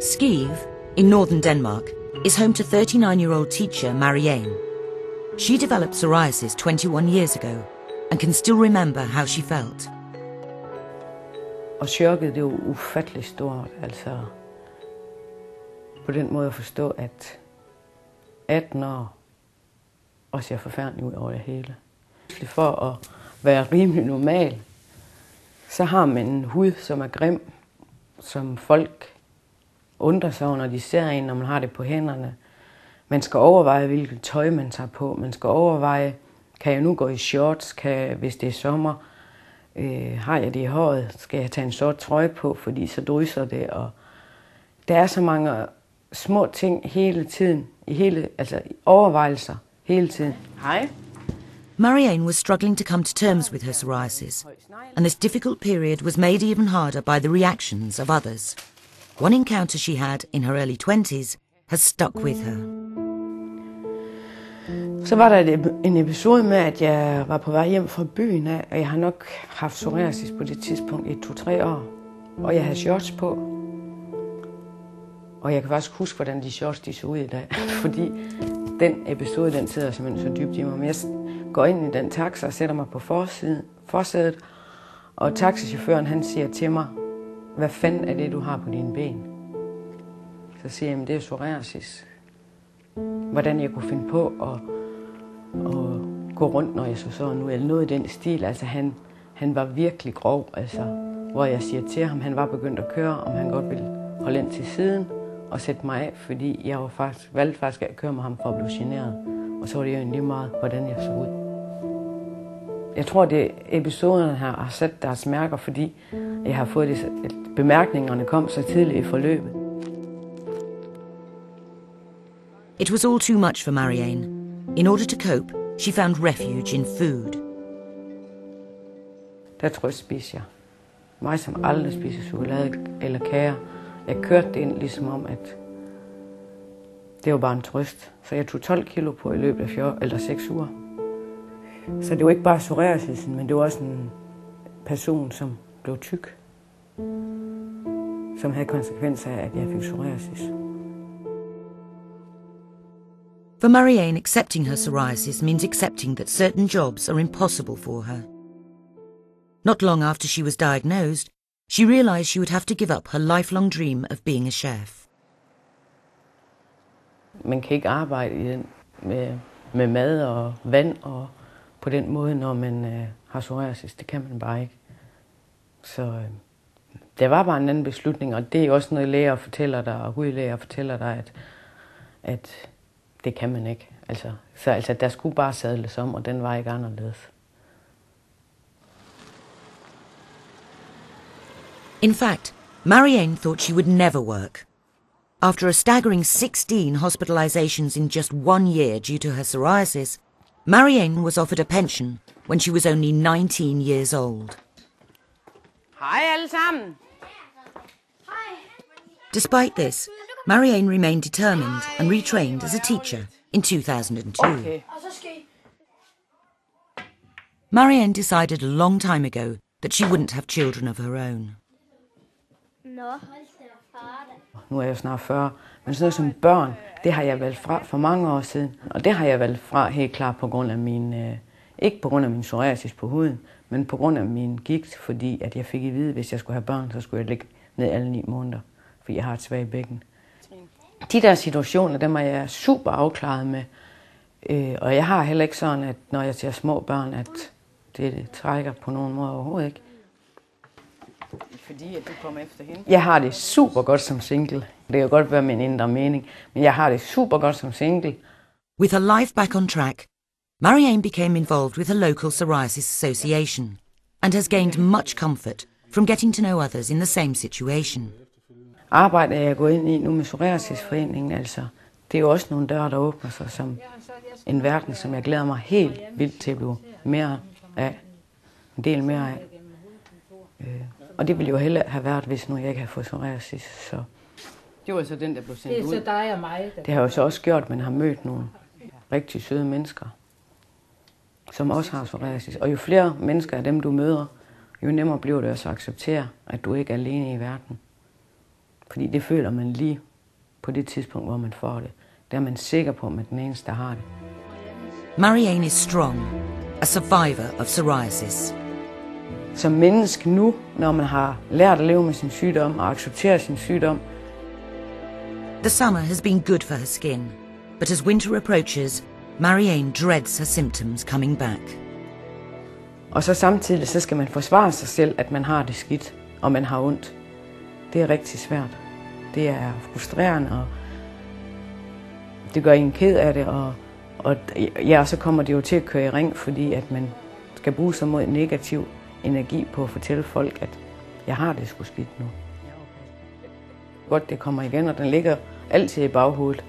Skive, in northern Denmark, is home to 39-year-old teacher Marianne. She developed psoriasis 21 years ago and can still remember how she felt. Og chokket, det er jo ufatteligt stort, altså på den måde at forstå, at 18 år og ser forfærdeligt ud over det hele. For at være rimelig normal, så har man en hud, som er grim, som folk undrer sig over, når de ser en, når man har det på hænderne. Man skal overveje, hvilket tøj man tager på. Man skal overveje, kan jeg nu gå i shorts, hvis det er sommer, har jeg det i håret, skal jeg tage en sort trøje på, fordi så drysser det. Og der er så mange små ting hele tiden, altså overvejelser hele tiden. Hej. Marianne was struggling to come to terms with her psoriasis, and this difficult period was made even harder by the reactions of others. One encounter she had in her early 20s has stuck with her. Så var der en episode med, at jeg var på vej hjem fra byen af, og jeg har nok haft psoriasis på det tidspunkt i 2-3 år. Og jeg havde shorts på. Og jeg kan faktisk huske, hvordan de shorts de så ud i dag. Fordi den episode, den sidder simpelthen så dybt i mig. Men jeg går ind i den taxa og sætter mig på forsædet. Og taxichaufføren han siger til mig, hvad fanden er det, du har på dine ben? Så siger jeg, det er psoriasis. Hvordan jeg kunne finde på at gå rundt, når jeg så sådan ud, eller noget i den stil. Altså han var virkelig grov, altså, hvor jeg siger til ham, han var begyndt at køre, om han godt ville holde ind til siden og sætte mig af, fordi jeg valgte faktisk at køre med ham for at blive generet. Og så var det jo egentlig meget, hvordan jeg så ud. Jeg tror, at episoderne her har sat deres mærker, fordi jeg har fået det, at bemærkningerne kom så tidligt i forløbet. It was all too much for Marianne. In order to cope, she found refuge in food. Der trøstspiser jeg. Mig, som aldrig spiser chokolade eller kager. Jeg kørte det ind ligesom om, at det var bare en trøst. Så jeg tog 12 kilo på i løbet af 6 uger. Så det var ikke bare psoriasisen, men det var også en person, som blev tyk. Som havde konsekvenser af, at jeg fik psoriasis. For Marianne, accepting her psoriasis means accepting that certain jobs are impossible for her. Not long after she was diagnosed, she realized she would have to give up her lifelong dream of being a chef. Man kan ikke arbejde i den med mad og vand og på den måde, når man har psoriasis. Det kan man bare ikke. Så det var bare en anden beslutning, og det er også noget, læger fortæller dig, og hudlæger fortæller dig, at det kan man ikke. Så der skulle bare sadles om, og den var ikke anderledes. In fact, Marianne thought she would never work. After a staggering 16 hospitalizations in just 1 year due to her psoriasis, Marianne was offered a pension when she was only 19 years old. Hej alle sammen! Despite this, Marianne remained determined and retrained as a teacher in 2002. Okay. Marianne decided a long time ago that she wouldn't have children of her own. Nu er jeg snart 40, men sådan noget som børn, det har jeg valgt fra for mange år siden. Og det har jeg valgt fra helt klart på grund af ikke på grund af min psoriasis på huden, men på grund af min gigt, fordi at jeg fik at vide, at hvis jeg skulle have børn, så skulle jeg ligge ned alle 9 måneder, fordi jeg har et svagt bækken. De der situationer, dem er jeg super afklaret med. Og jeg har heller ikke sådan, at når jeg ser små børn, at det trækker på nogen måde overhovedet ikke. Fordi at du kommer efter hende? Jeg har det super godt som single. Det kan godt være min indre mening, men jeg har det super godt som single. With her life back on track, Marianne became involved with her local psoriasis association and has gained much comfort from getting to know others in the same situation. Arbejdet jeg går ind i nu med Psoriasisforeningen, det er jo også nogle døre, der åbner sig som en verden, som jeg glæder mig helt vildt til at blive mere af. En del mere af. Og det ville jo heller have været, hvis nu jeg ikke havde fået psoriasis. Så det var så den, der blev sendt ud. Det er så dig og mig. Det har jo så også gjort, at man har mødt nogle rigtig søde mennesker, som også har psoriasis. Og jo flere mennesker af dem, du møder, jo nemmere bliver det også at acceptere, at du ikke er alene i verden. Fordi det føler man lige på det tidspunkt, hvor man får det. Der er man sikker på, at man er den eneste, der har det. Marianne is strong, a survivor of psoriasis. Som menneske nu, når man har lært at leve med sin sygdom og acceptere sin sygdom. The summer has been good for her skin, but as winter approaches, Marianne dreads her symptoms coming back. Og så samtidig så skal man forsvare sig selv, at man har det skidt, og man har ondt. Det er rigtig svært. Det er frustrerende, og det gør en ked af det, og så kommer det jo til at køre i ring, fordi at man skal bruge sig mod negativ energi på at fortælle folk, at jeg har det sgu skidt nu. Godt, det kommer igen, og den ligger altid i baghovedet.